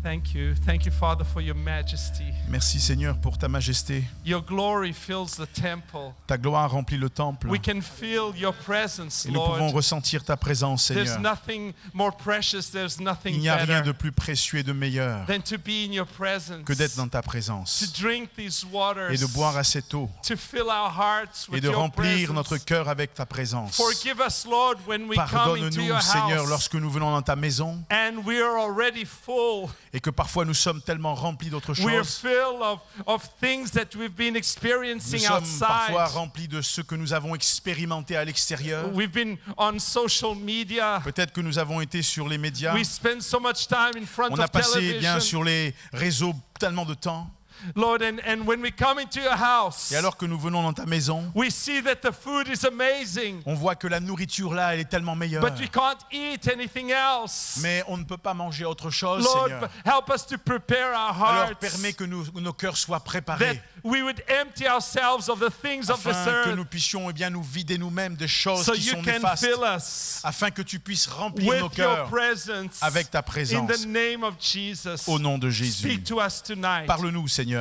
Thank you, Father, for your majesty. Merci Seigneur pour ta majesté. Your glory fills the temple. Ta gloire remplit le temple. We can feel your presence, Et nous pouvons Lord. ressentir ta présence, There's Seigneur. nothing more precious, there's Il nothing n'y a rien better de plus précieux et de meilleur than to be in your presence, que d'être dans ta to présence drink these waters, et de boire à cette eau to fill our hearts et with de your remplir presence. notre cœur avec ta présence. Forgive us, Lord, when we come into Pardonne-nous, your Seigneur, house lorsque nous venons dans ta maison and we are already full. et que parfois nous sommes tellement remplis d'autres We are choses. full of things that we've been Nous experiencing sommes parfois outside. remplis de ce que nous avons expérimenté à l'extérieur. We've been on social media. Peut-être que nous avons été sur les médias. We spend so much time in front On a of passé television. sur les réseaux tellement de temps. Lord, and when we come into your house, Et alors que nous venons dans ta maison, we see that the food is amazing, on voit que la nourriture là, elle est tellement meilleure. but we can't eat anything else. Mais on ne peut pas manger autre chose, Lord, Seigneur. help us to prepare our Alors hearts, permets que nos cœurs soient that préparés we would empty ourselves of the things of this afin que earth, nous puissions nous vider nous-mêmes des choses so qui you sont can néfastes, fill us afin que tu puisses remplir nos with your cœurs presence. avec ta In présence. the name of Jesus, Au nom de Jésus. speak to us tonight. Parle-nous, Seigneur,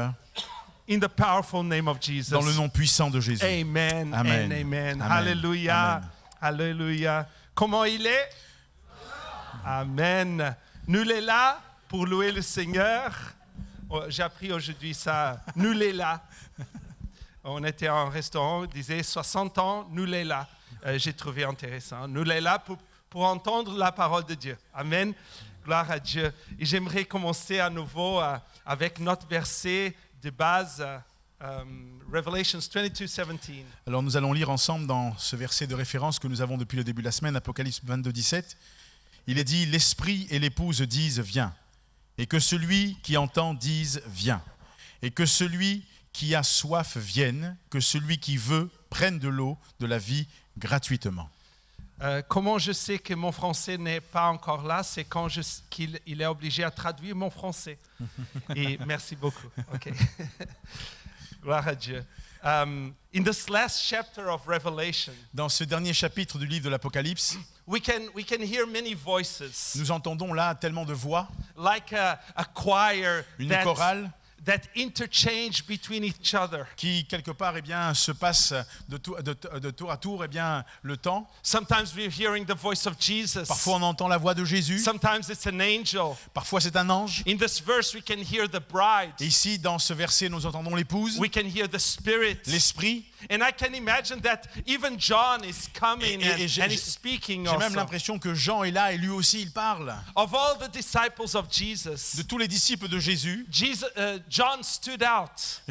In the powerful name of Jesus. dans le nom puissant de Jésus. Amen. Amen. And amen. Amen. Alléluia. Amen. Alléluia. Comment il est? Amen. Nous sommes là pour louer le Seigneur. Oh, j'ai appris aujourd'hui ça. Nous sommes là. On était en restaurant, on disait 60 ans, nous sommes là. J'ai trouvé intéressant. Nous sommes là pour entendre la parole de Dieu. Amen. Gloire à Dieu. Et j'aimerais commencer à nouveau avec notre verset de base, Revelations 22:17. Alors nous allons lire ensemble dans ce verset de référence que nous avons depuis le début de la semaine, Apocalypse 22:17. Il est dit, l'Esprit et l'épouse disent, viens. Et que celui qui entend dise, viens. Et que celui qui a soif vienne, que celui qui veut prenne de l'eau de la vie gratuitement. Comment je sais que mon français n'est pas encore là, c'est quand qu'il est obligé à traduire mon français. Et merci beaucoup. Okay. Gloire à Dieu. In this last chapter of Revelation, Dans ce dernier chapitre du livre de l'Apocalypse, we can hear many voices, nous entendons là tellement de voix, like a choir une chorale that interchange between each other. qui quelque part se passe de tour à tour le temps. Sometimes we're hearing the voice of Jesus. Parfois on entend la voix de Jésus, Sometimes it's an angel. parfois c'est un ange. In this verse, we can hear the bride. Et ici dans ce verset nous entendons l'épouse, We can hear the Spirit. l'esprit. And I can imagine that even John is coming Et and he's speaking J'ai même also. l'impression que Jean est là et lui aussi il parle. Of all the disciples of Jesus, De tous les disciples de Jésus, John stood out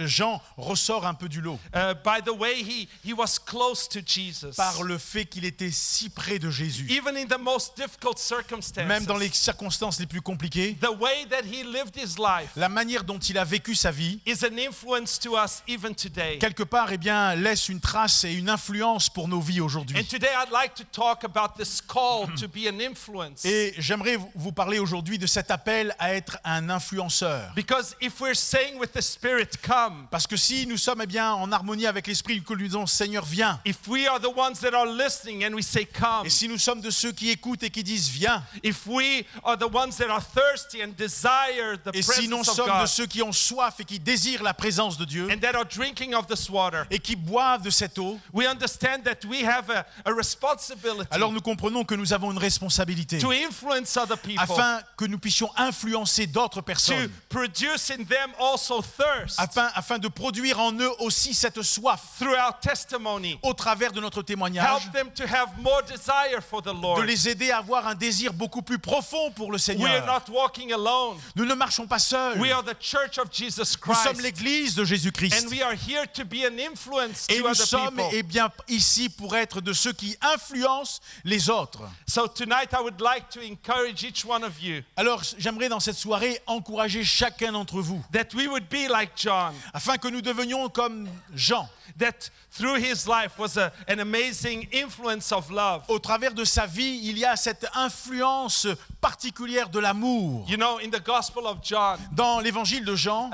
Jean ressort un peu du lot by the way he was close to Jesus. par le fait qu'il était si près de Jésus. Even in the most difficult circumstances, Même dans les circonstances les plus compliquées, the way that he lived his life la manière dont il a vécu sa vie, is an influence to us even today. quelque part, laisse une trace et une influence pour nos vies And aujourd'hui. today I'd like to talk about this call to be an influence. Et j'aimerais vous parler aujourd'hui de cet appel à être un influenceur. Because if we're saying with the Spirit, come, Parce que si nous sommes en harmonie avec l'Esprit, que nous lui disons Seigneur, viens. if we are the ones that are listening and we say, come, Et si nous sommes de ceux qui écoutent et qui disent viens. if we are the ones that are thirsty and desire the Et si nous presence of sommes de God ceux qui ont soif et qui désirent la présence de Dieu and that are drinking of this water, et qui boivent de cette eau, we understand that we have a responsibility alors nous comprenons que nous avons une responsabilité to influence other people, afin que nous puissions influencer d'autres to personnes, produce in them also thirst afin de produire en eux aussi cette soif through our testimony. au travers de notre témoignage, Help them to have more desire for the de Lord. les aider à avoir un désir beaucoup plus profond pour le We are Seigneur. not walking alone. Nous ne marchons pas seuls. We are the church of Jesus Nous sommes Christ. l'Église de Jésus-Christ. And we are here to be an influence Et to nous other sommes people. ici pour être de ceux qui influencent les autres. So tonight I would like to encourage each one of you Alors j'aimerais dans cette soirée encourager chacun d'entre vous that we would be like John, afin que nous devenions comme Jean. that through his life was an amazing influence of love. Au travers de sa vie, il y a cette influence particulière de l'amour. You know, in the Gospel of John, Dans l'évangile de Jean,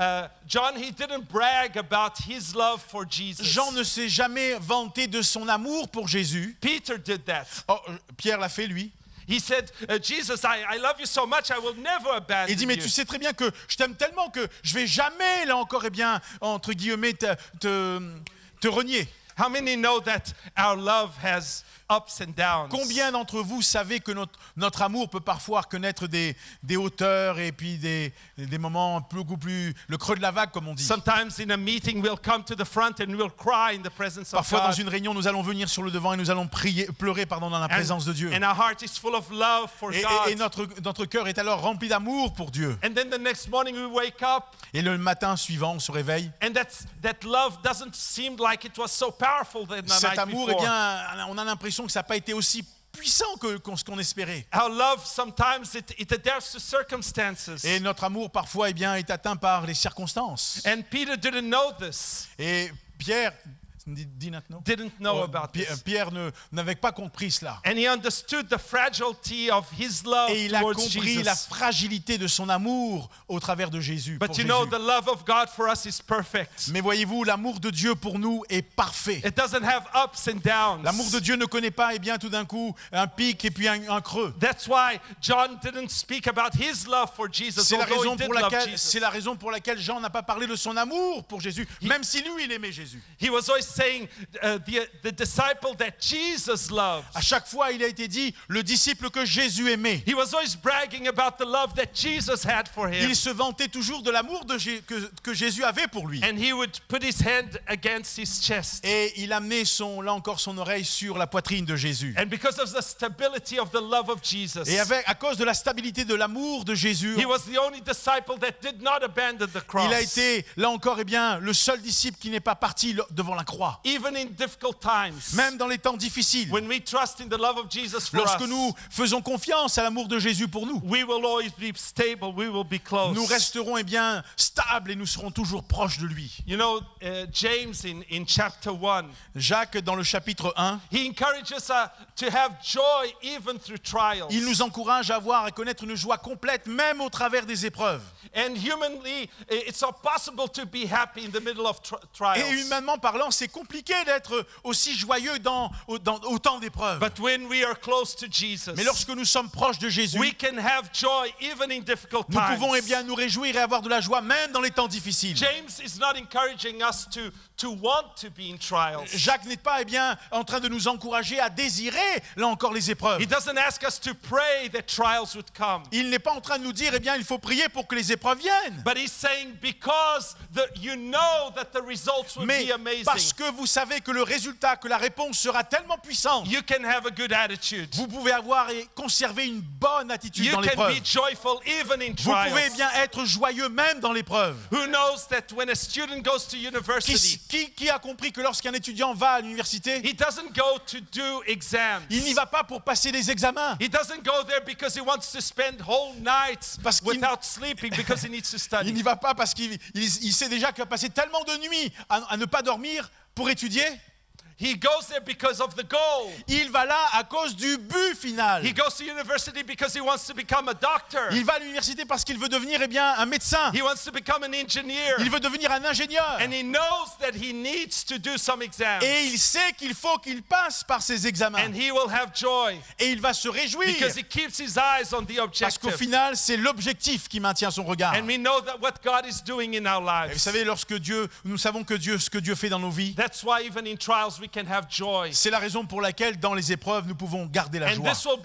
John, he didn't brag about his love for Jesus. Jean ne s'est jamais vanté de son amour pour Jésus. Peter did that. Oh, Pierre l'a fait, lui. He said, Jesus, I love you so much, I will never abandon Il dit, mais you. tu sais très bien que je t'aime tellement que je vais jamais, là encore, entre guillemets, te renier. How many know that our love has ups and downs? Combien d'entre vous savez que notre amour peut parfois connaître des hauteurs et puis des moments beaucoup plus, le creux de la vague, comme on dit. Sometimes in a meeting we'll come to the front and we'll cry in the presence of Parfois, dans God. une réunion, nous allons venir sur le devant et nous allons pleurer dans la présence de Dieu. And our heart is full of love for Et God. notre cœur est alors rempli d'amour pour Dieu. And then the next morning we wake up Et le matin suivant, on se réveille. and that love doesn't seem like it was so powerful the Cet night amour, before. eh bien, on a l'impression que ça n'a pas été aussi puissant que ce qu'on espérait. Our love sometimes it adapts to circumstances. Et notre amour, parfois, eh bien, est atteint par les circonstances. And Peter didn't know this. Et Pierre, Didn't know about this. Pierre n'avait pas compris cela. And he understood the fragility of his love Et il a towards compris Jesus. la fragilité de son amour au travers de Jésus. But pour you Jésus. know, the love of God for us is perfect. Mais voyez-vous, l'amour de Dieu pour nous est parfait. It doesn't have ups and downs. L'amour de Dieu ne connaît pas, et bien tout d'un coup, un pic et puis un creux. That's why John didn't speak about his love for Jesus, C'est la although he raison did pour love laquelle, Jesus. c'est la raison pour laquelle Jean n'a pas parlé de son amour pour Jésus, même si lui, il aimait Jésus. He was always saying, the disciple that Jesus loved. À chaque fois, il a été dit, le disciple que Jésus aimait. He was always bragging about the love that Jesus had for him. Il se vantait toujours de l'amour que Jésus avait pour lui. And he would put his hand against his chest. Et il amenait là encore son oreille sur la poitrine de Jésus. And because of the stability of the love of Jesus, Et à cause de la stabilité de l'amour de Jésus, he was the only disciple that did not abandon the cross. il a été, là encore, eh bien, le seul disciple qui n'est pas parti devant la croix. Even in difficult times, Même dans les temps difficiles, when we trust in the love of Jesus for lorsque us, nous faisons confiance à l'amour de Jésus pour nous, we will always be stable, we will be close. nous resterons eh bien, stables et nous serons toujours proches de lui. You know, James in chapter 1, Jacques, dans le chapitre 1, he encourages us to have joy even through trials. il nous encourage à avoir et connaître une joie complète, même au travers des épreuves. And humanly, it's impossible to be happy in the middle of trials. Et humainement parlant, c'est compliqué d'être aussi joyeux au temps d'épreuves. But when we are close to Jesus, Mais lorsque nous sommes proches de Jésus, we can have joy even in difficult nous times. pouvons eh bien, nous réjouir et avoir de la joie même dans les temps difficiles. James is not encouraging us to want to be in trials. Jacques n'est pas eh bien, en train de nous encourager à désirer, là encore, les épreuves. He doesn't ask us to pray that trials would come. Il n'est pas en train de nous dire, eh bien, il faut prier pour que les épreuves viennent. But he's saying because you know that the results will Mais be amazing, parce que vous savez que le résultat, que la réponse sera tellement puissante, you can have a good attitude. vous pouvez avoir et conserver une bonne attitude You dans can l'épreuve. be joyful even in Vous trials. pouvez bien être joyeux même dans l'épreuve. Who knows that when a student goes to university, Qui a compris que lorsqu'un étudiant va à l'université, he doesn't go to do exams. il n'y va pas pour passer des examens. He doesn't go there because he wants to spend whole nights Parce qu'il- without sleeping because he needs to Il study. n'y va pas parce qu'il sait déjà qu'il va passer tellement de nuits à ne pas dormir pour étudier. He goes there because of the goal. Il va là à cause du but final. He goes to university because he wants to become a doctor. Il va à l'université parce qu'il veut devenir eh bien, un médecin. He wants to become an engineer. Il veut devenir un ingénieur. And he knows that he needs to do some exams. Et il sait qu'il faut qu'il passe par ces examens. And he will have joy Et il va se réjouir. because he keeps his eyes on the Parce qu'au objective. final, c'est l'objectif qui maintient son regard. And we know that what God is doing in our Et vous lives. savez, nous savons que ce que Dieu fait dans nos vies, That's why even in trials we can have joy. c'est la raison pour laquelle dans les épreuves, nous pouvons garder la And joie. this will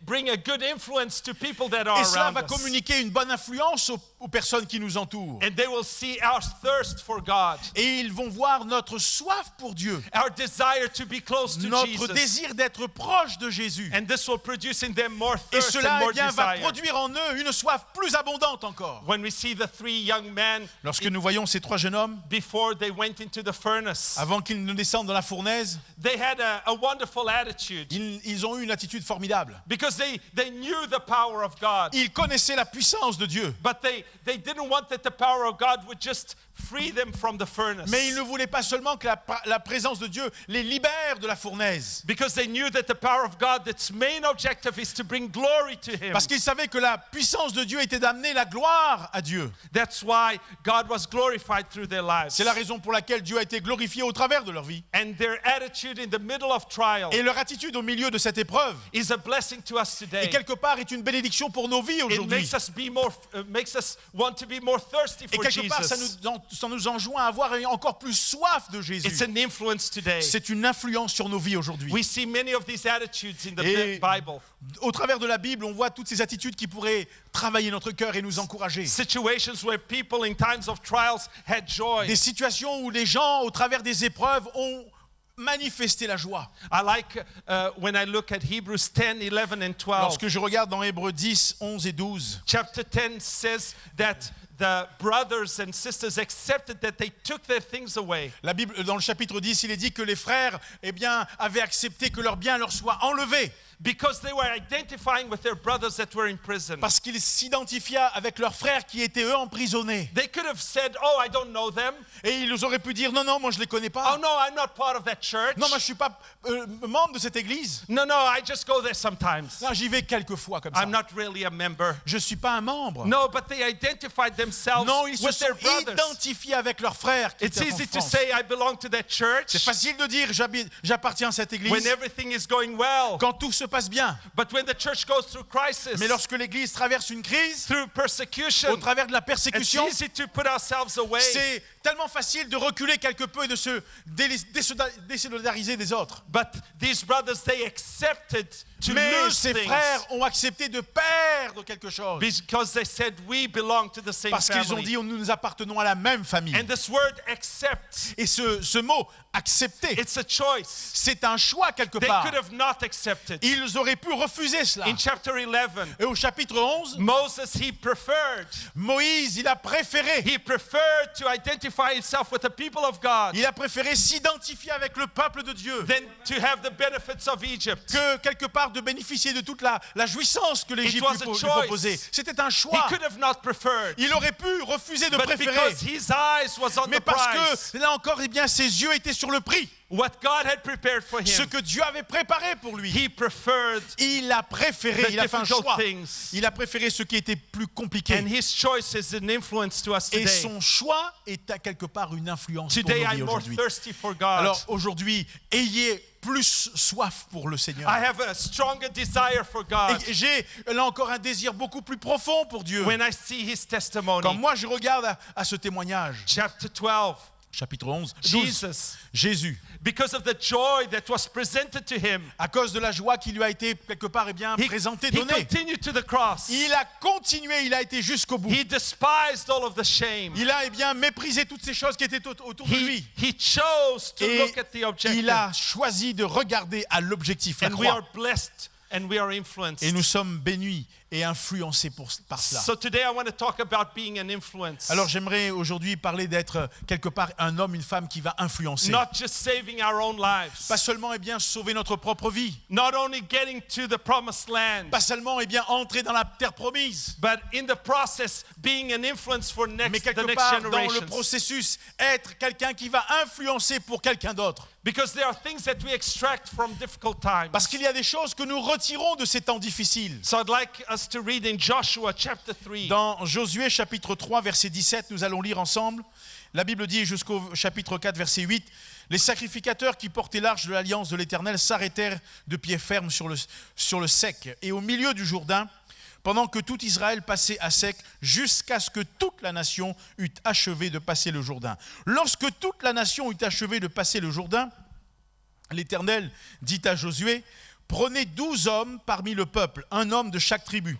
bring a good influence to people that are Et cela around va us. communiquer une bonne influence aux personnes qui nous entourent. And they will see our thirst for God, Et ils vont voir notre soif pour Dieu, our desire to be close to notre Jesus. désir d'être proche de Jésus. And this will produce in them more Et thirst and cela more eh bien, va desire. produire en eux une soif plus abondante encore. When we see the three young men Lorsque nous voyons ces trois jeunes hommes, before they went into the furnace, avant qu'ils ne descendent dans la fournaise, they had a wonderful attitude ils ont eu une attitude formidable. because they knew the power of God. Ils connaissaient la puissance de Dieu. But they didn't want that the power of God would just free them from the furnace. Mais ils ne voulaient pas seulement que la présence de Dieu les libère de la fournaise. Because they knew that the power of God, its main objective is to bring glory to Him. Parce qu'ils savaient que la puissance de Dieu était d'amener la gloire à Dieu. That's why God was glorified through their lives. C'est la raison pour laquelle Dieu a été glorifié au travers de leur vie. And their attitude in the middle of trial Et leur attitude au milieu de cette épreuve, is a blessing to us et today. quelque part, est une bénédiction pour nos vies It aujourd'hui. makes us want to be more thirsty Et for quelque part, ça Jesus. nous enjoint à avoir encore plus soif de Jésus. It's an influence today. C'est une influence sur nos vies aujourd'hui. We see many of these attitudes in the Et Bible. au travers de la Bible, on voit toutes ces attitudes qui pourraient travailler notre cœur et nous encourager. Situations where people in times of trials had joy. Des situations où les gens, au travers des épreuves, ont manifesté la joie. I like when I look at Hebrews 10, 11, and 12. Lorsque je regarde dans Hébreux 10, 11 et 12, Chapter 10 says that the brothers and sisters accepted that they took their things away. la Bible, dans le chapitre 10, il est dit que les frères avaient accepté que leurs biens leur soient enlevés. Because they were identifying with their brothers that were in prison. Parce qu'ils s'identifiaient avec leurs frères qui étaient eux emprisonnés. They could have said, oh, I don't know them. Et ils auraient pu dire, non, moi je ne les connais Oh pas. no, I'm not part of that church. Non, moi je ne suis pas membre de cette église. No, I just go there sometimes. Non, j'y vais quelques fois comme ça. I'm not really a member. Je ne suis pas un membre. No, but they identified themselves Non, ils se with sont their brothers. identifiés avec leurs frères qui It's étaient en easy to France. say I belong to that church C'est facile de dire, j'appartiens à cette when église everything is going well. quand tout se passe bien. But when the church goes through crisis, Mais lorsque l'église traverse une crise, through persecution, au travers de la it's persécution, easy to put ourselves away. c'est tellement facile de reculer quelque peu et de se désolidariser des autres. But these brothers, they accepted to Mais lose ces things frères ont accepté de perdre quelque chose. because they said we belong to the same Parce qu'ils ont family. dit, nous appartenons à la même famille. And this word accept, Et ce mot, accepter, it's a choice. c'est un choix quelque They part. could have not accepted. Ils auraient pu refuser cela. In chapter 11, Et au chapitre 11, Moses, he preferred Moïse, il a préféré to identify himself with the people of God s'identifier avec le peuple de Dieu than to have the benefits of Egypt. que quelque part de bénéficier de toute la jouissance que l'Égypte was a lui choice. proposait. C'était un He choix. could have not preferred, Il aurait pu refuser de but préférer. because his eyes was on Mais the parce prize, que là encore, ses yeux étaient sur le prix. what God had prepared for Ce him, que Dieu avait préparé pour lui. he preferred Il a préféré, the il a fait un difficult choix. things. Il a préféré ce qui était plus compliqué. And his choice is an influence to us Et today. son choix est à quelque part une influence pour Today nos vies I'm more aujourd'hui. thirsty for God. Alors aujourd'hui, ayez plus soif pour le Seigneur. I have a stronger desire for God. Et j'ai là encore un désir beaucoup plus profond pour Dieu. When I see his testimony, Quand moi je regarde à ce témoignage, chapter 12, chapitre 11, 12, Jesus, Jésus, because of the joy that was presented to him, à cause de la joie qui lui a été quelque part présentée, he donnée, continued to the cross. il a continué, il a été jusqu'au bout. He despised all of the shame. Il a méprisé toutes ces choses qui étaient autour de lui. He chose to Et look at the objective. il a choisi de regarder à l'objectif, la And we are croix. blessed and we are influenced. Et nous sommes bénis et influencés par cela. So today I want to talk about being an influence. Alors j'aimerais aujourd'hui parler d'être quelque part un homme, une femme qui va influencer. Not just saving our own lives. Pas seulement sauver notre propre vie. Not only getting to the promised land. Pas seulement entrer dans la terre promise. But in the process, being an influence for Mais the quelque next part dans le generations. processus, être quelqu'un qui va influencer pour quelqu'un d'autre. Because there are things that we extract from difficult times. Parce qu'il y a des choses que nous retirons de ces temps difficiles. So I'd like us to read in Joshua chapter 3. Dans Josué chapitre 3 verset 17, nous allons lire ensemble. La Bible dit jusqu'au chapitre 4 verset 8, les sacrificateurs qui portaient l'arche de l'alliance de l'Éternel s'arrêtèrent de pied ferme sur le sec et au milieu du Jourdain, pendant que tout Israël passait à sec, jusqu'à ce que toute la nation eût achevé de passer le Jourdain. Lorsque toute la nation eut achevé de passer le Jourdain, l'Éternel dit à Josué, prenez 12 hommes parmi le peuple, un homme de chaque tribu.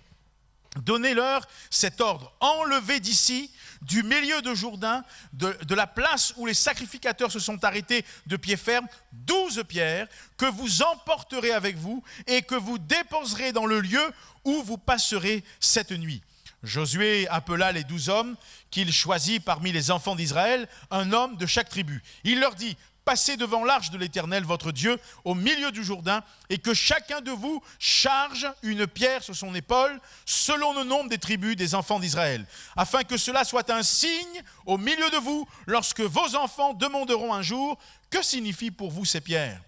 Donnez-leur cet ordre, enlevez d'ici, du milieu de Jourdain, de la place où les sacrificateurs se sont arrêtés de pied ferme, 12 pierres que vous emporterez avec vous et que vous déposerez dans le lieu où vous passerez cette nuit. Josué appela les 12 hommes qu'il choisit parmi les enfants d'Israël, un homme de chaque tribu. Il leur dit, passez devant l'arche de l'Éternel, votre Dieu, au milieu du Jourdain, et que chacun de vous charge une pierre sur son épaule, selon le nombre des tribus des enfants d'Israël, afin que cela soit un signe au milieu de vous, lorsque vos enfants demanderont un jour, que signifient pour vous ces pierres ?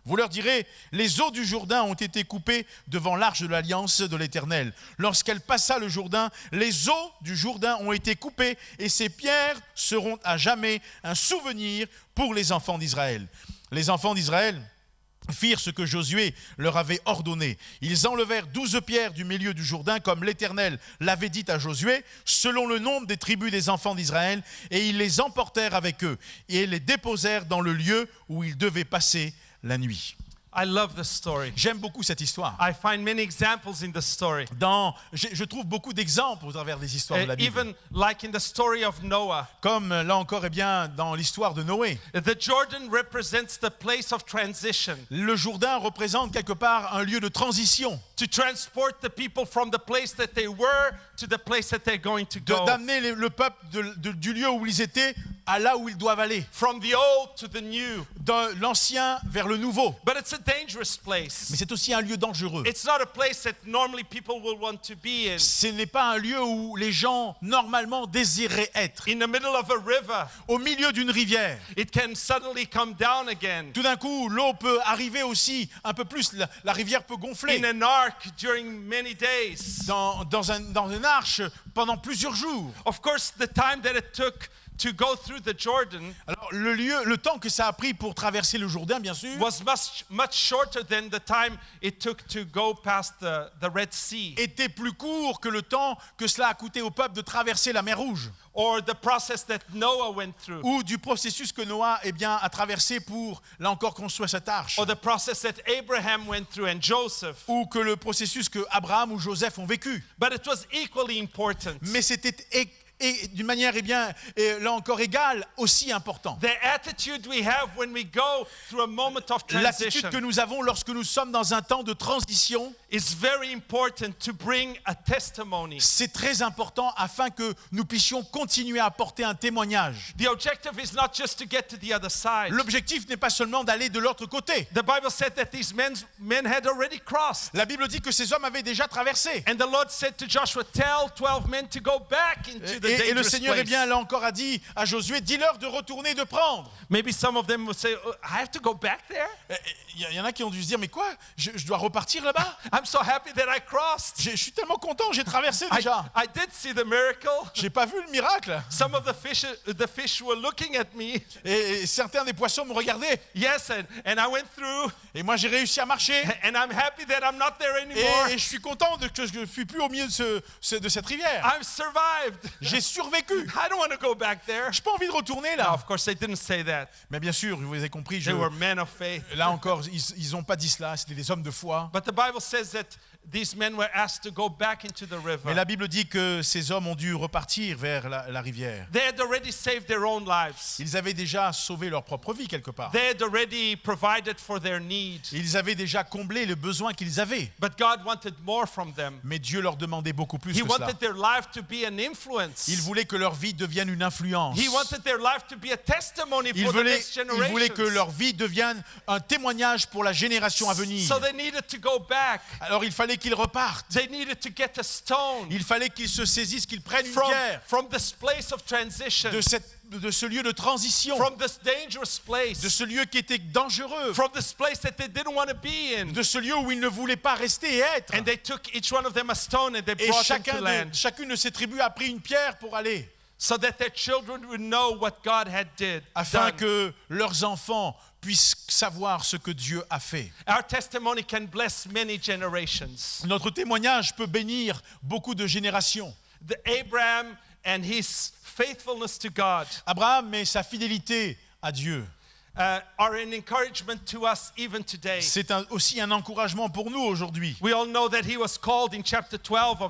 Vous leur direz, les eaux du Jourdain ont été coupées devant l'arche de l'alliance de l'Éternel. Lorsqu'elle passa le Jourdain, les eaux du Jourdain ont été coupées et ces pierres seront à jamais un souvenir pour les enfants d'Israël. Les enfants d'Israël firent ce que Josué leur avait ordonné. Ils enlevèrent 12 pierres du milieu du Jourdain, comme l'Éternel l'avait dit à Josué, selon le nombre des tribus des enfants d'Israël, et ils les emportèrent avec eux, et les déposèrent dans le lieu où ils devaient passer la nuit. I love this story. J'aime beaucoup cette histoire. I find many examples in the story. Je trouve beaucoup d'exemples au travers des histoires de la Bible. Even like in the story of Noah. Comme là encore, dans l'histoire de Noé. The Jordan represents the place of transition. Le Jourdain représente quelque part un lieu de transition. To transport the people from the place that they were to the place that they're going to go. D'amener le peuple du lieu où ils étaient à là où ils doivent aller. From the old to the new. De l'ancien vers le nouveau. But it's a dangerous place. Mais c'est aussi un lieu dangereux. It's not a place that normally people will want to be in. Ce n'est pas un lieu où les gens normalement désiraient être. In the middle of a river. Au milieu d'une rivière. It can suddenly come down again. Tout d'un coup, l'eau peut arriver aussi un peu plus. La rivière peut gonfler. In an ark during many days. Dans une arche pendant plusieurs jours. Of course, the time that it took to go through the Jordan. Alors le temps que ça a pris pour traverser le Jourdain, bien sûr, was much shorter than the time it took to go past the Red Sea. Était plus court que le temps que cela a coûté au peuple de traverser la mer Rouge. Or the process that Noah went through. Ou du processus que Noah a traversé pour, là encore, construire cette arche. Or the process that Abraham went through and Joseph. Ou que le processus que Abraham ou Joseph ont vécu. But it was equally important. Mais c'était et d'une manière, là encore égale, aussi important. The attitude we have when we go through a moment of transition. L'attitude que nous avons lorsque nous sommes dans un temps de transition. Is very important to bring a testimony. C'est très important afin que nous puissions continuer à apporter un témoignage. The objective is not just to get to the other side. L'objectif n'est pas seulement d'aller de l'autre côté. The Bible said that these men had already crossed. La Bible dit que ces hommes avaient déjà traversé. And the Lord said to Joshua, tell 12 men to go back into the dangerous place. Et le Seigneur, là encore, a dit à Josué, dis-leur de retourner, de prendre. Maybe some of them will say, oh, I have to go back there? Il y en a qui ont dû se dire, mais quoi, je dois repartir là-bas? I'm so happy that I crossed. Je suis tellement content, j'ai traversé déjà. I did see the miracle. J'ai pas vu le miracle. Some of the fish were looking at me. Et certains des poissons me regardaient. Yes, and I went through. Et moi j'ai réussi à marcher. And I'm happy that I'm not there anymore. Et je suis content que je ne suis plus au milieu de cette rivière. I've survived. J'ai survécu. I don't want to go back there. J'ai pas envie de retourner là. No, of course they didn't say that. Mais bien sûr, vous avez compris. They were men of faith. Là encore, ils n'ont pas dit cela. C'était des hommes de foi. But the Bible says that these men were asked to go back into the river. Mais la Bible dit que ces hommes ont dû repartir vers la rivière. They had already saved their own lives. Ils avaient déjà sauvé leur propre vie quelque part. They had already provided for their needs. Ils avaient déjà comblé le besoin qu'ils avaient. But God wanted more from them. Mais Dieu leur demandait beaucoup plus He que cela. wanted their life to be an influence. Il voulait que leur vie devienne une influence. He wanted their life to be a testimony for the next generation. Il voulait que leur vie devienne un témoignage pour la génération à venir. So they needed to go back. Alors il fallait qu'ils repartent. They needed to get a stone. Il fallait qu'ils se saisissent, qu'ils prennent une pierre from this place of transition. De ce lieu de transition. From this dangerous place. De ce lieu qui était dangereux. From this place that they didn't want to be in. De ce lieu où ils ne voulaient pas rester et être. And they took each one of them a stone and they brought them to land. Chacune de ces tribus a pris une pierre pour aller. So that their children would know what God had done. Afin que leurs enfants puissent savoir ce que Dieu a fait. Our testimony can bless many generations. Notre témoignage peut bénir beaucoup de générations. Abraham and his faithfulness to God. Abraham et sa fidélité à Dieu. Are an encouragement to us even today. C'est aussi un encouragement pour nous aujourd'hui. We all know that he was called in chapter 12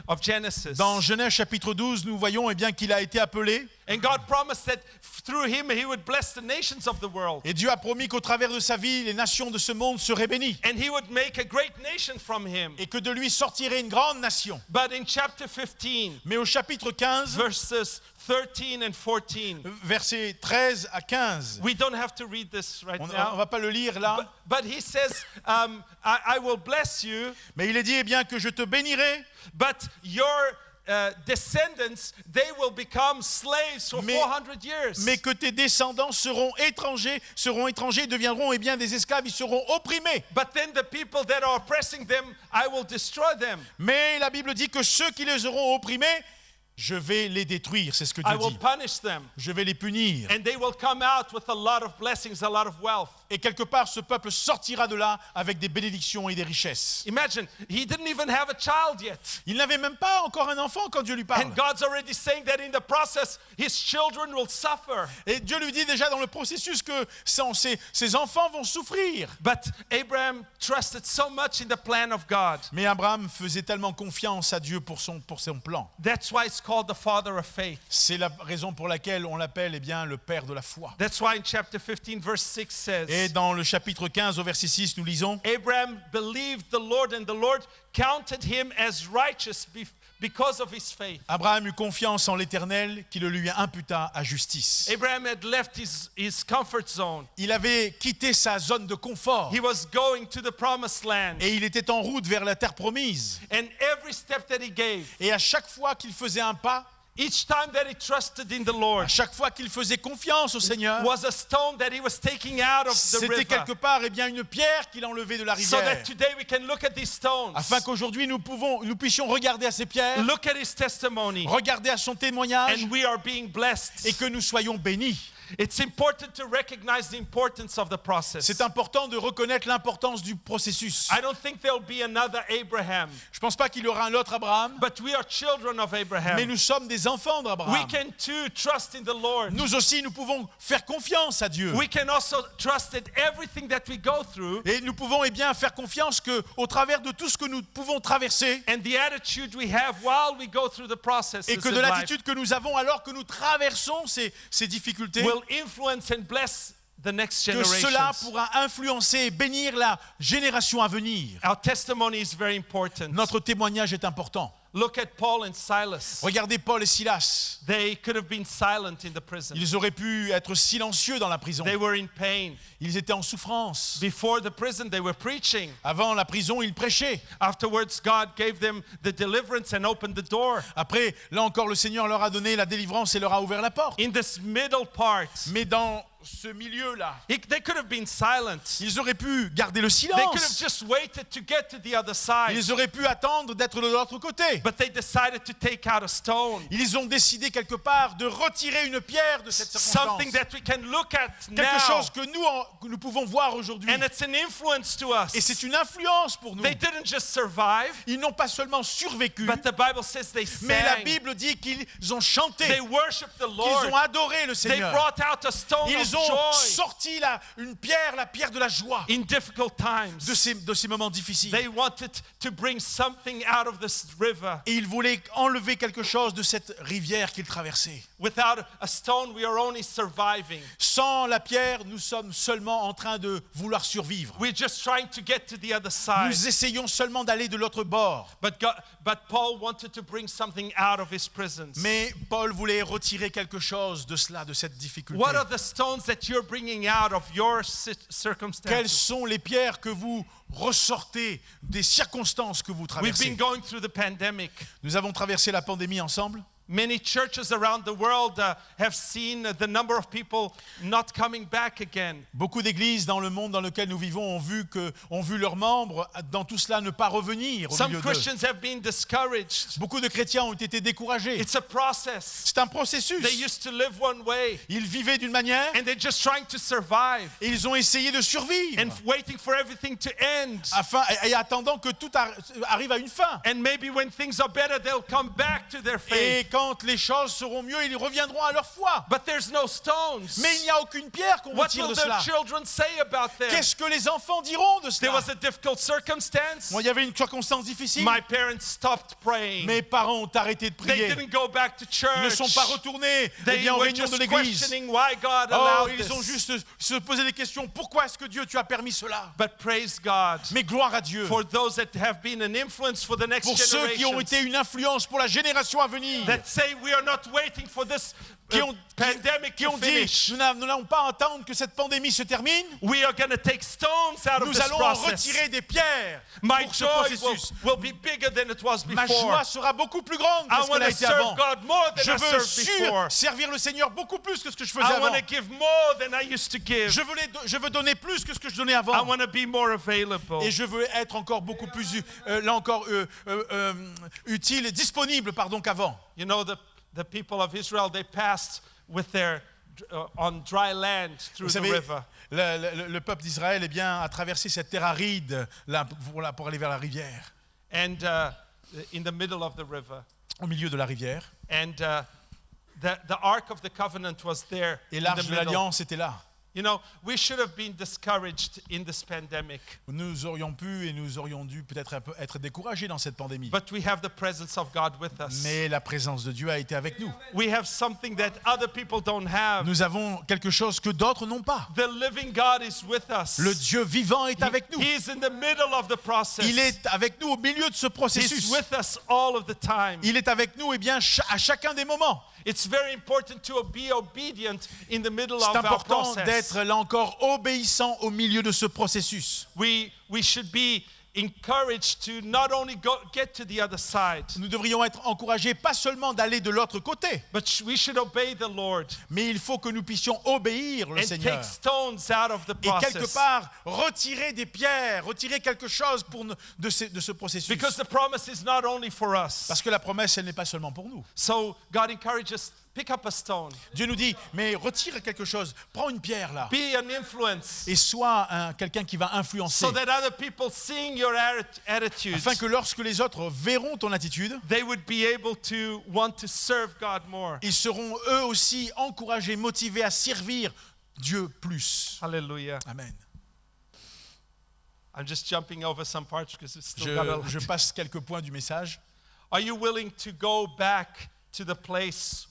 of Genesis. Dans Genèse chapitre 12, nous voyons qu'il a été appelé. And God promised that through him he would bless the nations of the world. Et Dieu a promis qu'au travers de sa vie, les nations de ce monde seraient bénies. And he would make a great nation from him. Et que de lui sortirait une grande nation. But in chapter 15, Mais au chapitre 15, verses 13 and 14, versets 13 à 15, we don't have to read this right on ne now. va pas le lire là, But he says, I will bless you, mais il est dit, eh bien, que je te bénirai, but your descendants, they will become slaves for 400 years. mais que tes descendants seront étrangers, deviendront eh bien des esclaves, ils seront opprimés. But then the people that are oppressing them, I will destroy them. Mais la Bible dit que ceux qui les auront opprimés, je vais les détruire, c'est ce que I Dieu will dit. punish them. Je vais les punir. And they will come out with a lot of blessings, a lot of wealth. Et quelque part, ce peuple sortira de là avec des bénédictions et des richesses. Imagine, he didn't even have a child yet. Il n'avait même pas encore un enfant quand Dieu lui parle. And God's already saying that in the process, his children will suffer. Et Dieu lui dit déjà dans le processus que ses enfants vont souffrir. But Abraham trusted so much in the plan of God. Mais Abraham faisait tellement confiance à Dieu pour son plan. That's why it's called the father of faith. C'est la raison pour laquelle on l'appelle eh bien, le père de la foi. That's why in chapter 15, verse 6 says, Et dans le chapitre 15 au verset 6, nous lisons, Abraham believed the Lord, and the Lord counted him as righteous because of his faith. Abraham eut confiance en l'Éternel qui le lui imputa à justice. Abraham had left his comfort zone. Il avait quitté sa zone de confort He was going to the promised land. et il était en route vers la terre promise. And every step that he gave, Et à chaque fois qu'il faisait un pas, each time that he trusted in the Lord, à chaque fois qu'il faisait confiance au Seigneur, was a stone that he was taking out of the c'était river. quelque part eh bien, une pierre qu'il enlevait de la So rivière. that today we can look at these stones, Afin qu'aujourd'hui nous puissions regarder à ces pierres, look at his testimony, regarder à son témoignage and we are being blessed. et que nous soyons bénis. It's important to recognize the importance of the process. C'est important de reconnaître l'importance du processus. I don't think there'll be another Abraham, Je ne pense pas qu'il y aura un autre Abraham, but we are children of Abraham. mais nous sommes des enfants We d'Abraham. can too trust in the Lord. Nous aussi, nous pouvons faire confiance à Dieu. We can also trust that everything that we go through Et nous pouvons eh bien, faire confiance qu'au travers de tout ce que nous pouvons traverser, and the attitude we have while we go through the process et que de l'attitude que nous avons alors que nous traversons ces difficultés, will influence and bless the next que generations. cela pourra influencer et bénir la génération à venir. Our testimony is very important. Notre témoignage est important. Look at Paul and Silas. Regardez Paul et Silas. They could have been silent in the prison. Ils auraient pu être silencieux dans la prison. They were in pain. Ils étaient en souffrance. Before the prison, they were preaching. Avant la prison, ils prêchaient. Afterwards, God gave them the deliverance and opened the door. Après, là encore, le Seigneur leur a donné la délivrance et leur a ouvert la porte. In this middle part, Mais dans ce milieu-là, they could have been silent. ils auraient pu garder le They could have silence. just waited to get to the other side. Ils auraient pu attendre d'être de l'autre côté. But they decided to take out a stone. Ils ont décidé quelque part de retirer une pierre de cette circonstance. Something that we can look at Quelque now. chose que nous pouvons voir aujourd'hui. And it's an influence to us. Et c'est une influence pour nous. They didn't just survive, Ils n'ont pas seulement survécu, but the Bible says they mais la sang. Bible dit qu'ils ont chanté, They worshiped the qu'ils Lord. ont adoré le They Seigneur. brought out a stone of Ils ont joy sorti la pierre de la joie in difficult times. de ces moments difficiles. They wanted to bring something out of this river. Et ils voulaient enlever quelque chose de cette rivière qu'ils traversaient. Without a stone, we are only surviving. Sans la pierre, nous sommes seulement en train de vouloir survivre. We're just trying to get to the other side. Nous essayons seulement d'aller de l'autre bord. But Paul wanted to bring something out of his prisons. Mais Paul voulait retirer quelque chose de cela, de cette difficulté. What are the stones that you're bringing out of your circumstances? Quelles sont les pierres que vous ressortez des circonstances que vous We've traversez? been going through the pandemic. Nous avons traversé la pandémie ensemble. Many churches around the world have seen the number of people not coming back again. Beaucoup d'églises dans le monde dans lequel nous vivons ont vu leurs membres dans tout cela ne pas revenir au Some milieu d'eux. Christians have been discouraged. Beaucoup de chrétiens ont été découragés. It's a process. C'est un processus. They used to live one way, Ils vivaient d'une manière and they're just trying to survive et ils ont essayé de survivre and waiting for everything to end. et attendant que tout arrive à une fin. And maybe when things are better, they'll come back to their Et faith. quand les choses seront mieux, ils reviendront à leur foi. But there's no stones. Mais il n'y a aucune pierre qu'on What retire will de the cela. children say about them? Qu'est-ce que les enfants diront de There cela? was a difficult circumstance. Moi, il y avait une circonstance difficile. My parents stopped praying. Mes parents ont arrêté de They prier. didn't go back to church. Ils ne sont pas retournés They en were réunion de just l'église. questioning why God Oh, allowed ils ont this. juste se posé des questions. Pourquoi est-ce que Dieu, tu as permis cela? But praise God Mais gloire à Dieu. for those that have been an influence for the next Pour ceux qui ont generation. été une influence pour la génération à venir. That say we are not waiting for this pandemic Qui to ont dit, finish. nous n'allons pas attendre que cette pandémie se termine. We are going to take stones out of Nous this allons process. retirer des pierres My pour ce joy processus. will be bigger than it was Ma before. joie sera beaucoup plus grande que I ce want qu'elle a to été serve avant. God more than Je I veux served before. servir le Seigneur beaucoup plus que ce que je faisais I avant. want to give more than I used to give. Je veux donner plus que ce que je donnais I avant. want to be more available. Et je veux être encore beaucoup plus, utile et disponible, qu'avant. You know, the people of Israel, they passed with their on dry land through Vous the savez, river. le peuple d'Israël a traversé cette terre aride là, pour aller vers la rivière. And in the middle of the river. Au milieu de la rivière. And the Ark of the Covenant was there. Et in l'arche the de middle. l'Alliance était là. You know, we should have been discouraged in this pandemic. Nous aurions pu et nous aurions dû peut-être être découragés dans cette pandémie. But we have the presence of God with us. Mais la présence de Dieu a été avec nous. We have something that other people don't have. Nous avons quelque chose que d'autres n'ont pas. The living God is with us. Le Dieu vivant est avec nous. He is in the middle of the process. Il est avec nous au milieu de ce processus. He's with us all of the time. Il est avec nous à chacun des moments. It's very important to be obedient in the middle C'est of our important process. d'être là encore obéissant au milieu de ce processus. We should be encouraged to not only get to the other side, Nous devrions être encouragés pas seulement d'aller de l'autre côté, but we should obey the Lord mais il faut que nous puissions obéir le and Seigneur. take stones out of the Et quelque process. part, retirer des pierres, retirer quelque chose de ce processus. Because the promise is not only for us. Parce que la promesse, elle n'est pas seulement pour nous. So God encourages us, pick up a stone. Dieu nous dit, mais retire quelque chose, prends une pierre là, Be an influence et sois quelqu'un qui va influencer. so that other people seeing your attitudes, Afin que lorsque les autres verront ton attitude, they would be able to want to serve God more. ils seront eux aussi encouragés, motivés à servir Dieu plus. Hallelujah. Amen. I'm just jumping over some parts because it's still got a lot. Je passe quelques points du message. Are you willing to go back to the place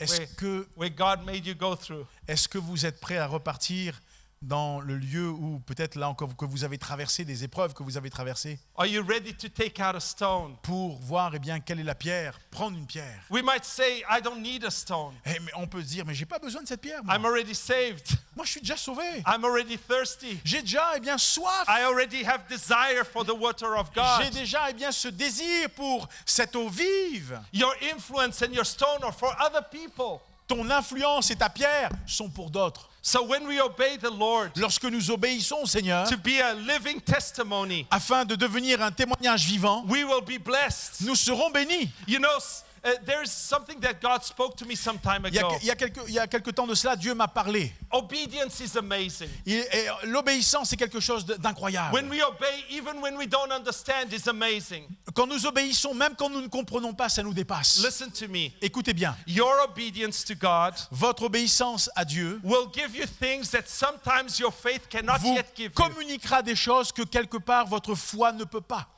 where God made you go through? Est-ce que vous êtes prêts à repartir dans le lieu où peut-être là encore que vous avez traversé des épreuves que vous avez traversées Are you ready to take out a stone? pour voir bien quelle est la pierre, prendre une pierre. We might say, I don't need a stone. Mais on peut se dire, mais j'ai pas besoin de cette pierre. Moi, I'm already saved. Moi, je suis déjà sauvé. I'm already thirsty. J'ai déjà soif. I already have desire for the water of God. J'ai déjà ce désir pour cette eau vive. Your influence and your stone are for other people. Ton influence et ta pierre sont pour d'autres. So when we obey the Lord Lorsque nous obéissons au Seigneur, to be a living testimony, afin de devenir un témoignage vivant, we will be blessed. nous serons bénis. You know, there's something that God spoke to me some time Il ago. y a quelque temps de cela, Dieu m'a parlé. Obedience is amazing. Et l'obéissance, c'est quelque chose d'incroyable. When we obey, even when we don't understand, is amazing. Quand nous obéissons, même quand nous ne comprenons pas, ça nous dépasse. Listen to me. Écoutez bien, Your obedience to God votre obéissance à Dieu will give you things that sometimes your faith cannot vous yet give you. communiquera des choses que quelque part votre foi ne peut pas.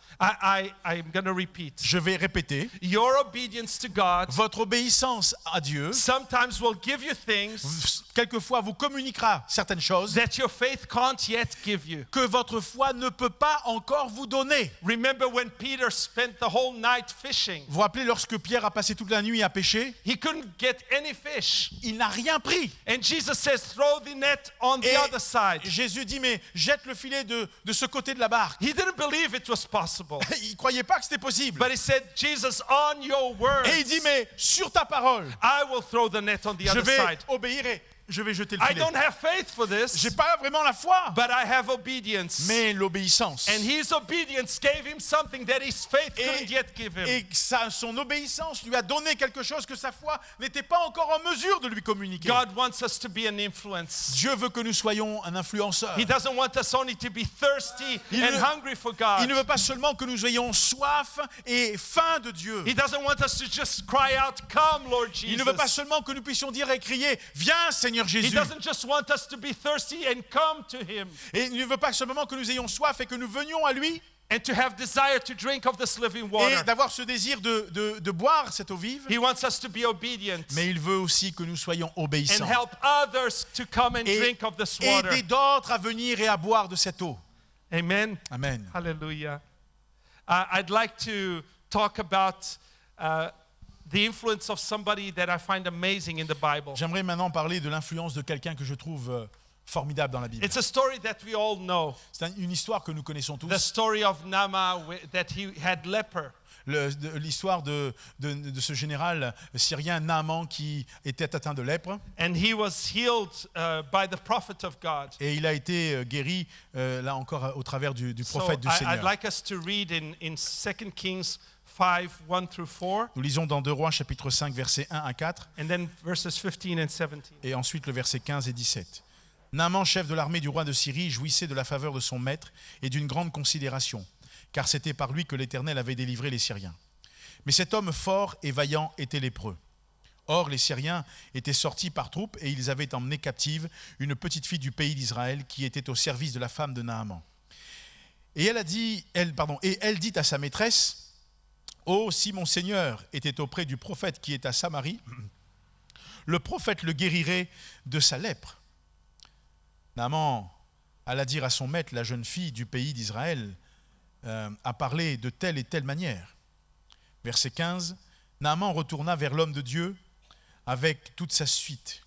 I'm going to repeat. Je vais répéter. Your obedience to God Votre obéissance à Dieu, sometimes will give you things quelquefois vous communiquera certaines choses that your faith can't yet give you. que votre foi ne peut pas encore vous donner. Remember when Peter spent the whole night fishing? Vous vous rappelez lorsque Pierre a passé toute la nuit à pêcher, He couldn't get any fish. il n'a rien pris. And Jesus says, throw the net on the Et other side. Jésus dit, mais jette le filet de ce côté de la barque. He didn't believe it was possible. Il ne croyait pas que c'était possible. But he said, Jesus, on your word, Et il dit, mais sur ta parole, I will throw the net on the je other vais side. obéir et je vais jeter le I filet. don't have faith for this, J'ai pas vraiment la foi, but I have obedience. mais l'obéissance. And his obedience gave him something that his faith Et- couldn't yet give him. Et son obéissance lui a donné quelque chose que sa foi n'était pas encore en mesure de lui communiquer. God wants us to be an influence. Dieu veut que nous soyons un influenceur. He doesn't want us only to be thirsty Il and ne- hungry for Il God. ne veut pas seulement que nous ayons soif et faim de Dieu. He doesn't want us to just cry out, "Come, Lord Il Jesus." ne veut pas seulement que nous puissions dire et crier, viens Seigneur He Jésus. doesn't just want us to be thirsty and come to him Et il ne veut pas seulement que nous ayons soif et que nous venions à lui and to have desire to drink of this living water. et d'avoir ce désir de boire cette eau vive. He wants us to be obedient Mais il veut aussi que nous soyons and obéissants. help others to come and Et drink of this water. aider d'autres à venir et à boire de cette eau. Amen. Amen. Hallelujah. I'd like to talk about the influence of somebody that I find amazing in the Bible. J'aimerais maintenant parler de l'influence de quelqu'un que je trouve formidable dans la Bible. It's a story that we all know. C'est une histoire que nous connaissons tous. The story of Naaman that he had leper. L'histoire de ce général syrien Naaman qui était atteint de lèpre. And he was healed by the prophet of God. Et il a été guéri, là encore, au travers du prophète du I'd Seigneur. like us to read in 2 Kings 5, 1 through 4, Nous lisons dans 2 Rois, chapitre 5, versets 1 à 4, and then verses 15 and 17. et ensuite le verset 15 et 17. Naaman, chef de l'armée du roi de Syrie, jouissait de la faveur de son maître et d'une grande considération, car c'était par lui que l'Éternel avait délivré les Syriens. Mais cet homme fort et vaillant était lépreux. Or, les Syriens étaient sortis par troupes et ils avaient emmené captive une petite fille du pays d'Israël qui était au service de la femme de Naaman. Et elle dit à sa maîtresse, « Oh, si mon Seigneur était auprès du prophète qui est à Samarie, le prophète le guérirait de sa lèpre. » Naaman alla dire à son maître, la jeune fille du pays d'Israël a parlé de telle et telle manière. Verset 15, Naaman retourna vers l'homme de Dieu avec toute sa suite.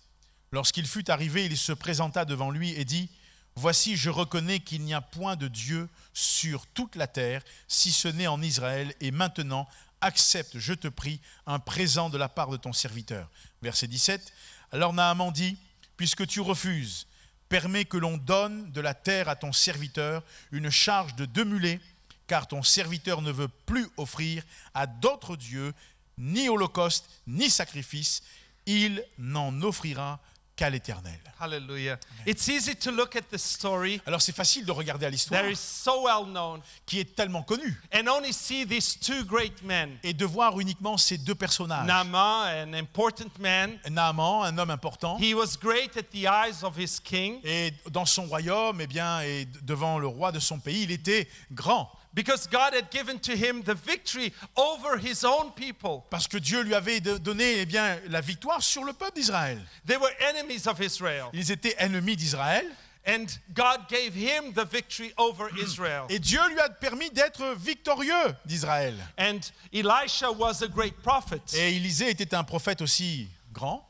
Lorsqu'il fut arrivé, il se présenta devant lui et dit, « Voici, je reconnais qu'il n'y a point de Dieu sur toute la terre, si ce n'est en Israël, et maintenant, accepte, je te prie, un présent de la part de ton serviteur. » Verset 17, alors Naaman dit, « Puisque tu refuses, permets que l'on donne de la terre à ton serviteur une charge de 2 mulets, car ton serviteur ne veut plus offrir à d'autres dieux ni holocauste, ni sacrifice. Il n'en offrira qu'à l'Éternel. » Hallelujah. It's easy to look at this story Alors c'est facile de regarder à l'histoire, that is so well known qui est tellement connue, and only see these two great men. et de voir uniquement ces 2 personnages. Naaman, an important man. Naaman, un homme important, He was great at the eyes of his king et dans son royaume, et devant le roi de son pays, il était grand. because God had given to him the victory over his own people. Parce que Dieu lui avait donné la victoire sur le peuple d'Israël. They were enemies of Israel. Ils étaient ennemis d'Israël. And God gave him the victory over Israel. Et Dieu lui a permis d'être victorieux d'Israël. And Elisha was a great prophet Et Élisée était un prophète aussi grand,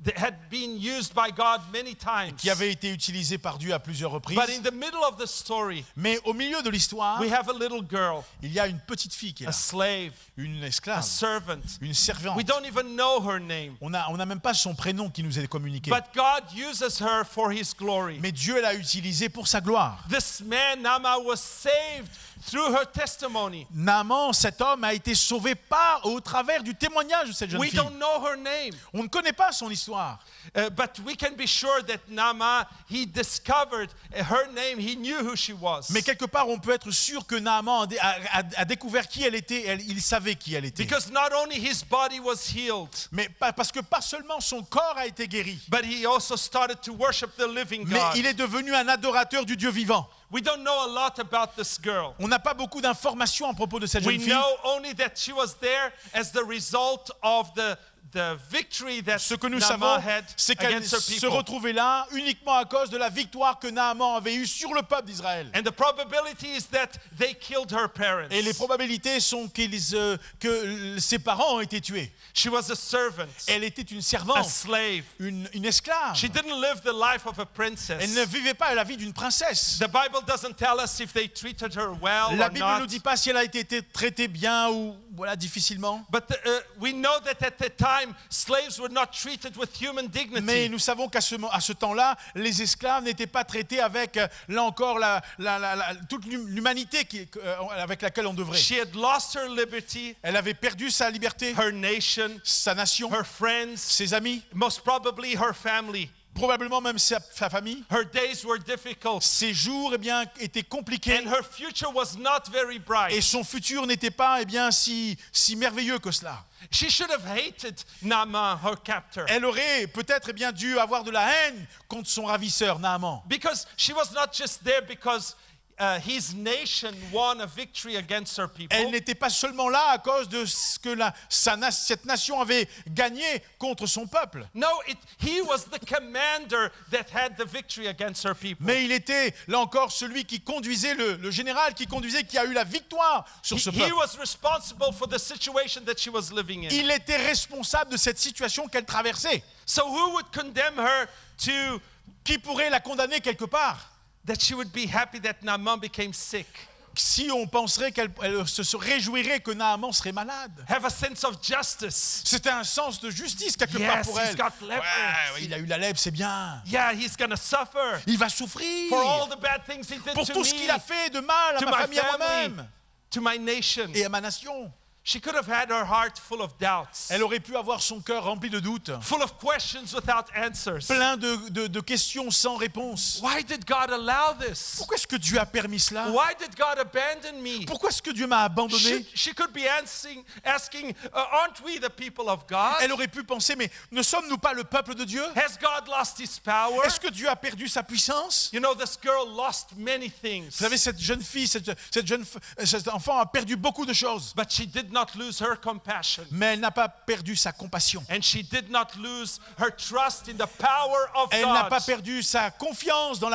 that had been used by God many times. qui avait été utilisé par Dieu à plusieurs reprises. But in the middle of the story, Mais au milieu de l'histoire, we have a little girl, il y a une petite fille qui est a là, slave, une a esclave, servant. une servante. We don't even know her name. On n'a même pas son prénom qui nous est communiqué. But God uses her for his glory. Mais Dieu l'a utilisée pour sa gloire. This man, Naaman, was saved through her testimony. Naaman, cet homme, a été sauvé au travers du témoignage de cette jeune We fille. don't know her name, On ne connaît pas son histoire. but we can be sure that Naaman, he discovered her name. He knew who she was. Mais quelque part, on peut être sûr que Naaman a découvert qui elle était. Il savait qui elle était. Because not only his body was healed, Mais parce que pas seulement son corps a été guéri, but he also started to worship the living mais God. il est devenu un adorateur du Dieu vivant. We don't know a lot about this girl. On n'a pas beaucoup d'informations à propos de cette We jeune fille. know only that she was there as the result of the victory that Ce que nous Naaman savons, had c'est qu'elle against her se people. retrouvait là uniquement à cause de la victoire que Naaman avait eue sur le peuple d'Israël. And the probability is that they killed her parents. Et les probabilités sont que ses parents ont été tués. She was a servant, Elle était une a servante, slave. une esclave. She didn't live the life of a princess. Elle ne vivait pas la vie d'une princesse. The Bible doesn't tell us if they treated her well La or Bible ne not. nous dit pas si elle a été traitée bien ou difficilement. But we know that at the time time, slaves were not treated with human Mais dignity. nous savons qu'à ce temps-là, les esclaves n'étaient pas traités avec, là encore, toute l'humanité avec laquelle on devrait. She had lost her liberty, Elle avait perdu sa liberté, her nation, sa nation, her friends, ses amis, most probably her family. probablement même sa famille. Her days were difficult, Ses jours étaient compliqués and her future was not very bright. et son futur n'était pas si merveilleux que cela. She should have hated Naaman, her captor, Elle aurait peut-être dû avoir de la haine contre son ravisseur Naaman. because she was not just there because his nation won a victory against her people. Elle n'était pas seulement là à cause de ce que cette nation avait gagné contre son peuple. No, he was the commander that had the victory against her people. Mais il était, là encore, celui qui conduisait, le général qui a eu la victoire sur ce He peuple. was responsible for the situation that she was living in. Il était responsable de cette situation qu'elle traversait. So who would condemn her to Qui pourrait la condamner quelque part? that she would be happy that Naaman became sick? Si on penserait qu'elle se réjouirait que Naaman serait malade. Have a sense of justice. C'était un sens de justice quelque part Yes, pour he's elle. got leprosy. Ouais, il a eu la lèpre, c'est bien. Yeah, he's gonna suffer Il va souffrir for all the bad things he did pour to tout me, ce qu'il a fait de mal à to ma my famille, à family, moi-même to my nation. et à ma nation. She could have had her heart full of doubts, Elle aurait pu avoir son cœur rempli de doutes, full of questions without answers. plein de questions sans réponse. Why did God allow this? Pourquoi est-ce que Dieu a permis cela? Why did God abandon me? Pourquoi est-ce que Dieu m'a abandonné? She could be asking, aren't we the people of God? Elle aurait pu penser, mais ne sommes-nous pas le peuple de Dieu? Has God lost his power? Est-ce que Dieu a perdu sa puissance? You know, this girl lost many things, Vous savez, cette jeune fille, cet enfant a perdu beaucoup de choses, but she did not lose her compassion. mais elle n'a pas perdu sa compassion. And she did not lose her trust in the power of Elle n'a pas God. perdu sa confiance dans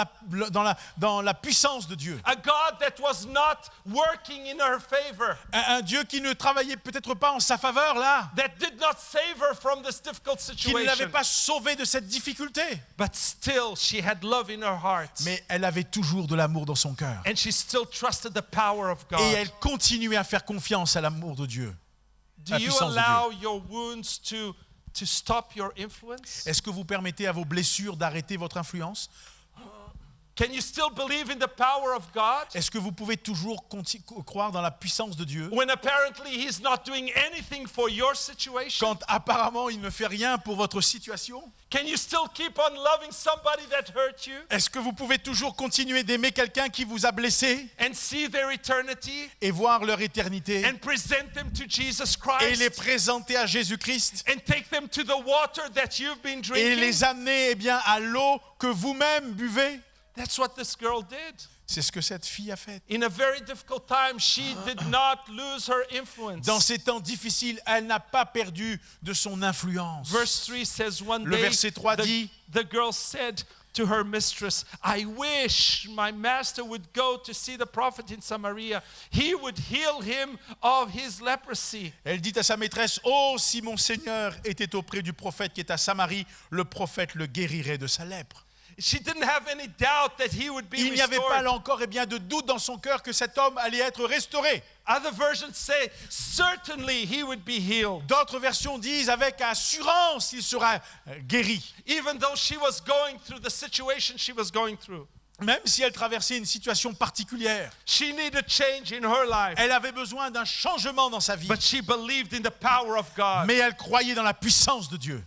la puissance de Dieu. A God that was not working in her favor, Un Dieu qui ne travaillait peut-être pas en sa faveur là, that did not save her from this difficult qui ne l'avait situation. pas sauvée de cette difficulté. But still, she had love in her heart. Mais elle avait toujours de l'amour dans son cœur. And she still trusted the power of God. Et elle continuait à faire confiance à l'amour de Dieu. Do la you puissance de allow your wounds to stop your influence? Est-ce que vous permettez à vos blessures d'arrêter votre influence? Can you still believe in the power of God Est-ce que vous pouvez toujours croire dans la puissance de Dieu when apparently He's not doing anything for your situation? quand apparemment il ne fait rien pour votre situation? Can you still keep on loving somebody that hurt you Est-ce que vous pouvez toujours continuer d'aimer quelqu'un qui vous a blessé and see their eternity et voir leur éternité and present them to Jesus et les Christ présenter à Jésus-Christ and take them to the water that you've been et drinking? les amener à l'eau que vous-même buvez? That's what this girl did. C'est ce que cette fille a fait. In a very difficult time, she did not lose her influence. Dans ces temps difficiles, elle n'a pas perdu de son influence. Verse 3 says, one Le day, verset 3 dit, the girl said to her mistress, I wish my master would go to see the prophet in Samaria. He would heal him of his leprosy. elle dit à sa maîtresse, « Oh, si mon Seigneur était auprès du prophète qui est à Samarie, le prophète le guérirait de sa lèpre. » She didn't have any doubt that he would be Il n'y avait pas restored. là encore de doute dans son cœur que cet homme allait être restauré. Other versions say, certainly he would be healed. D'autres versions disent, avec assurance, il sera guéri. Even though she was going through the situation she was going through. Même si elle traversait une situation particulière, She needed change in her life. elle avait besoin d'un changement dans sa vie. But she believed in the power of God. Mais elle croyait dans la puissance de Dieu.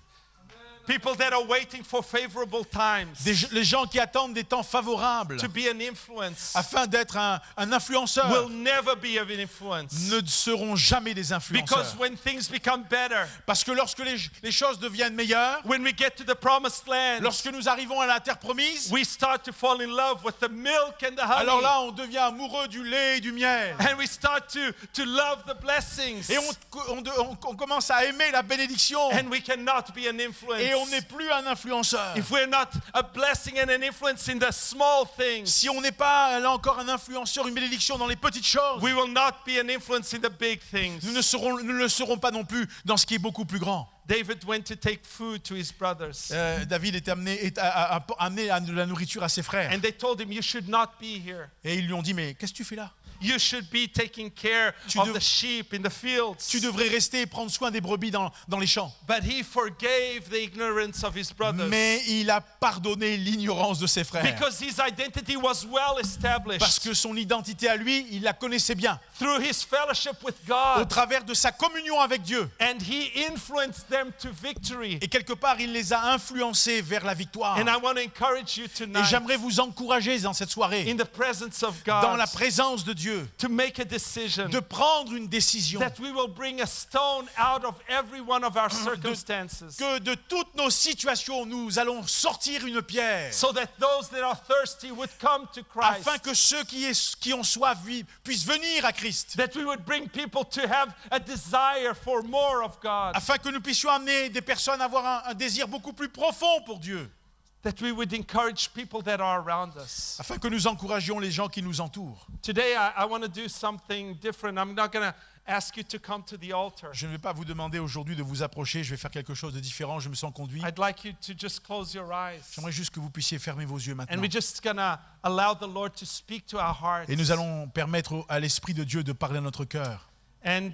People that are waiting for favorable times Les gens qui attendent des temps favorables to be an influence afin d'être un influenceur will never be of an influence. ne seront jamais des influenceurs. Because when things become better, Parce que lorsque les choses deviennent meilleures, when we get to the promised land, lorsque nous arrivons à la terre promise, we start to fall in love with the milk and the honey. alors là on devient amoureux du lait et du miel. And we start to love the blessings. Et on commence à aimer la bénédiction. And we cannot be an influence. Et on n'est plus un influenceur. If we're not a blessing and an influence in the small things, Si on n'est pas là encore un influenceur, une bénédiction dans les petites choses, we will not be an influence in the big things. nous ne le serons pas non plus dans ce qui est beaucoup plus grand. David went to take food to his brothers. David est amené de la nourriture à ses frères. And they told him, you should not be here. Et ils lui ont dit, mais qu'est-ce que tu fais là? You should be taking care Tu of dev- the sheep in the fields. Tu devrais rester et prendre soin des brebis dans les champs. But he forgave the ignorance of his brothers. Mais il a pardonné l'ignorance de ses frères. Because his identity was well established. Parce que son identité à lui, il la connaissait bien. Through his fellowship with Au God. travers de sa communion avec Dieu. And he influenced them to victory. Et quelque part, il les a influencés vers la victoire. And I want to encourage you Et tonight, j'aimerais vous encourager dans cette soirée, in the presence of dans God, la présence de Dieu, to make a decision de prendre une décision. that we will bring a stone out of every one of our circumstances, Que de toutes nos situations, nous allons sortir une pierre. so that those that are thirsty would come to Christ. Afin que ceux qui ont soif puissent venir à Christ. That we would bring people to have a desire for more of God. Afin que nous puissions amener des personnes à avoir un désir beaucoup plus profond pour Dieu. That we would encourage people that are around us. Afin que nous encouragions les gens qui nous entourent. Today, I want to do something different. I'm not going to ask you to come to the altar. Je ne vais pas vous demander aujourd'hui de vous approcher, je vais faire quelque chose de différent, je me sens conduit. I'd like you to just close your eyes. J'aimerais juste que vous puissiez fermer vos yeux And maintenant. we're just going to allow the Lord to speak to our hearts. Et nous allons permettre à l'Esprit de Dieu de parler à notre cœur. And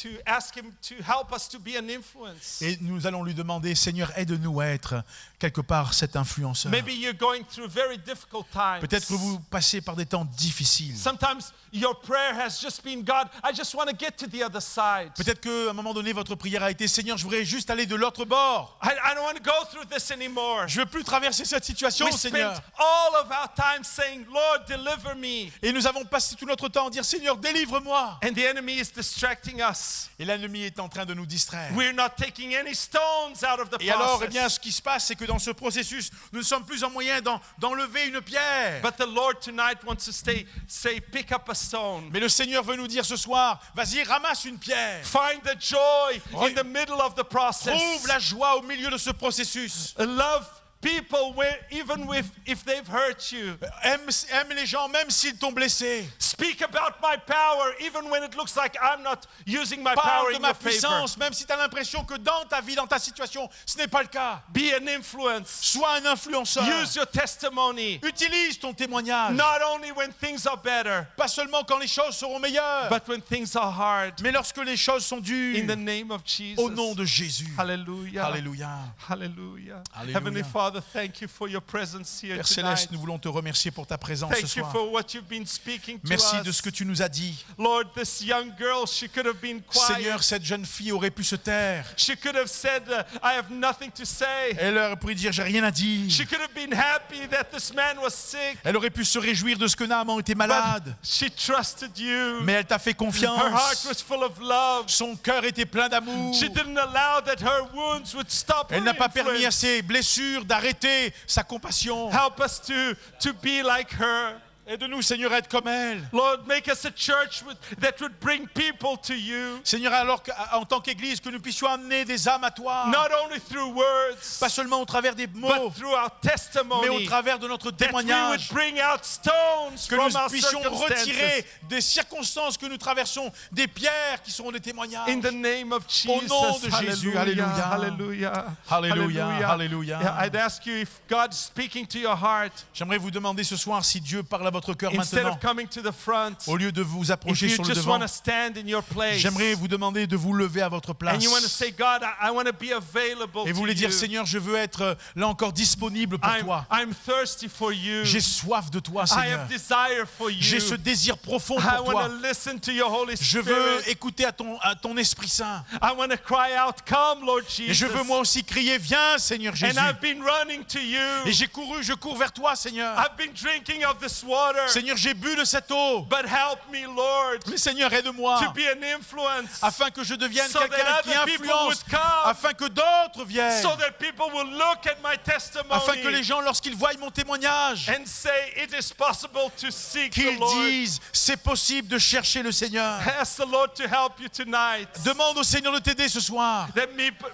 to ask Him to help us to be an influence. Et nous allons lui demander, Seigneur, aide-nous à être quelque part cet influenceur. Maybe you're going through very difficult times. Peut-être que vous passez par des temps difficiles. Sometimes your prayer has just been, God, I just want to get to the other side. Peut-être qu'à un moment donné, votre prière a été, Seigneur, je voudrais juste aller de l'autre bord. I don't want to go through this anymore. Je ne veux plus traverser cette situation, We Seigneur. spent all of our time saying, Lord, deliver me. Et nous avons passé tout notre temps à dire, Seigneur, délivre-moi. And the enemy is distracting us. Et l'ennemi est en train de nous distraire. We're not taking any stones out of the Et alors, process. eh bien, ce qui se passe, c'est que dans ce processus, nous ne sommes plus en moyen d'enlever une pierre. But the Lord tonight wants to say, pick up a stone. Mais le Seigneur veut nous dire ce soir, vas-y, ramasse une pierre. Find the joy in the middle of the process. Trouve la joie au milieu de ce processus. Love people even if they've hurt you. Aime les gens même s'ils t'ont blessé. Speak about my power even when it looks like I'm not using my power Parle de in ma your favor. puissance même si tu as l'impression que dans ta vie, dans ta situation, ce n'est pas le cas. Be an influence. Sois un influenceur. Use your testimony. Utilise ton témoignage. Not only when things are better, Pas seulement quand les choses seront meilleures, but when things are hard. mais lorsque les choses sont dures. In the name of Jesus. Au nom de Jésus. Hallelujah. Alléluia. Hallelujah. Hallelujah. Heavenly Father, thank you for your presence here Père tonight. Céleste, nous voulons te remercier pour ta présence ce Thank you soir. for what you've been speaking to Merci us. de ce que tu nous as dit. Lord, this young girl, she could have been quiet. Seigneur, cette jeune fille aurait pu se taire. She could have said, I have nothing to say. Elle aurait pu dire, j'ai rien à dire. She could have been happy that this man was sick. Elle aurait pu se réjouir de ce que Naaman était malade. But she trusted you. Mais elle t'a fait Her heart confiance. was full of love. Son cœur était plein d'amour. She didn't allow that her wounds would stop her Elle n'a pas permis à influence. ses blessures d'arrêter sa compassion. Help us to be like her. Aide-nous, Seigneur, à être comme elle. Lord, make us a church that would bring people to you. Seigneur, alors qu'en tant qu'Église, que nous puissions amener des âmes à toi. Not only through words, Pas seulement au travers des mots, but through our testimony. mais au travers de notre That we would témoignage. bring out stones Que from nous our puissions circumstances. retirer des circonstances que nous traversons, des pierres qui seront des témoignages. In the name of Jesus. Au nom de Jésus. Hallelujah. Alléluia. Hallelujah. Alléluia. Alléluia. Yeah, I'd ask you if God's speaking to your heart, J'aimerais vous demander ce soir si Dieu parle à votre cœur instead maintenant. of coming to the front, Au lieu de vous if approcher you sur le just devant, want to stand in your place, j'aimerais vous demander de vous lever à votre place. and you want to say, God, I want to be available Et vous to voulez dire, you. Seigneur, je veux être là encore disponible pour toi. I'm thirsty for you. J'ai soif de toi, I Seigneur. have desire for you. J'ai ce désir profond I pour want toi. to listen to your Holy Je Spirit. veux écouter à ton Esprit Saint. I want to cry out, come, Lord Jesus. Et je veux moi aussi crier, viens, Seigneur Jésus. And I've been running to you. Et je cours vers toi, Seigneur. I've been drinking of this water. Seigneur, j'ai bu de cette eau. But help me, Lord, Mais Seigneur, aide-moi to be an influence. afin que je devienne So quelqu'un that qui other people influence, would come. afin que d'autres viennent, So that people will look at my testimony afin que les gens, lorsqu'ils voient mon témoignage, and say it is possible to seek the qu'ils Lord. disent, c'est possible de chercher le Seigneur. Ask the Lord to help you tonight. Demande au Seigneur de t'aider ce soir, That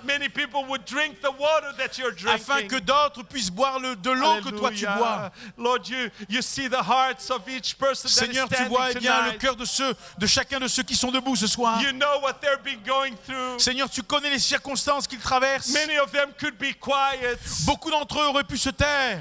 many people would drink the water that you're drinking. afin que d'autres puissent boire de l'eau que toi tu bois. Lord, you see the hearts of each person Seigneur, that is tu vois standing bien le tonight. cœur de chacun de ceux qui sont debout ce soir. You know what they've been going through. Seigneur, tu connais les circonstances qu'ils traversent. Many of them could be quiet. Beaucoup d'entre eux auraient pu se taire.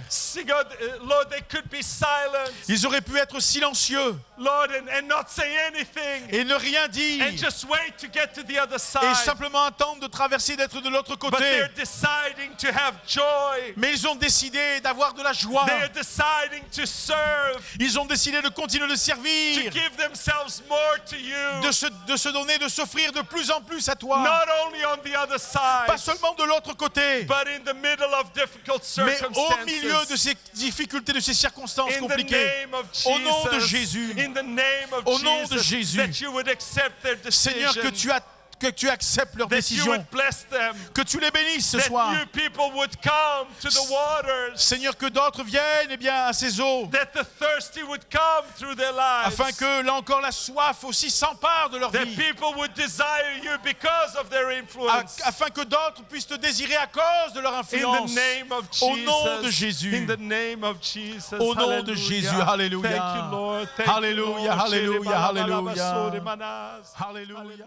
Lord, they could be silent. Ils auraient pu être silencieux. Lord, and not say anything. et ne rien dire And just wait to get to the other et side. simplement attendre de traverser, d'être de l'autre But côté. they're deciding to have joy. Mais ils ont décidé d'avoir de la joie. They're deciding to serve, Ils ont décidé de continuer de to servir, give themselves more to you. de se donner, de s'offrir de plus en plus à toi. Not only on the other side, Pas seulement de l'autre côté, but in the middle of difficult mais circumstances. au milieu de ces difficultés, de ces circonstances In the compliquées. name of Au nom de Jesus, Jésus, in the name of Au nom de Jesus, Jésus, that you would accept their Seigneur, decision, que tu acceptes leurs that you décisions, would bless them, que tu les bénisses ce that soir. you people would come to the waters, Seigneur, que d'autres viennent à ces eaux, that the thirsty would come through their lives, afin que, là encore, la soif aussi s'empare de leur that vie, people would desire you because of their influence. afin que d'autres puissent te désirer à cause de leur In influence. the name of Au nom de Jesus. Jésus. In the name of Jesus. Au nom de Hallelujah. Jésus. Alléluia. Thank you, Lord. Thank Alléluia, you, Lord. alléluia, alléluia. Alléluia. Alléluia, alléluia.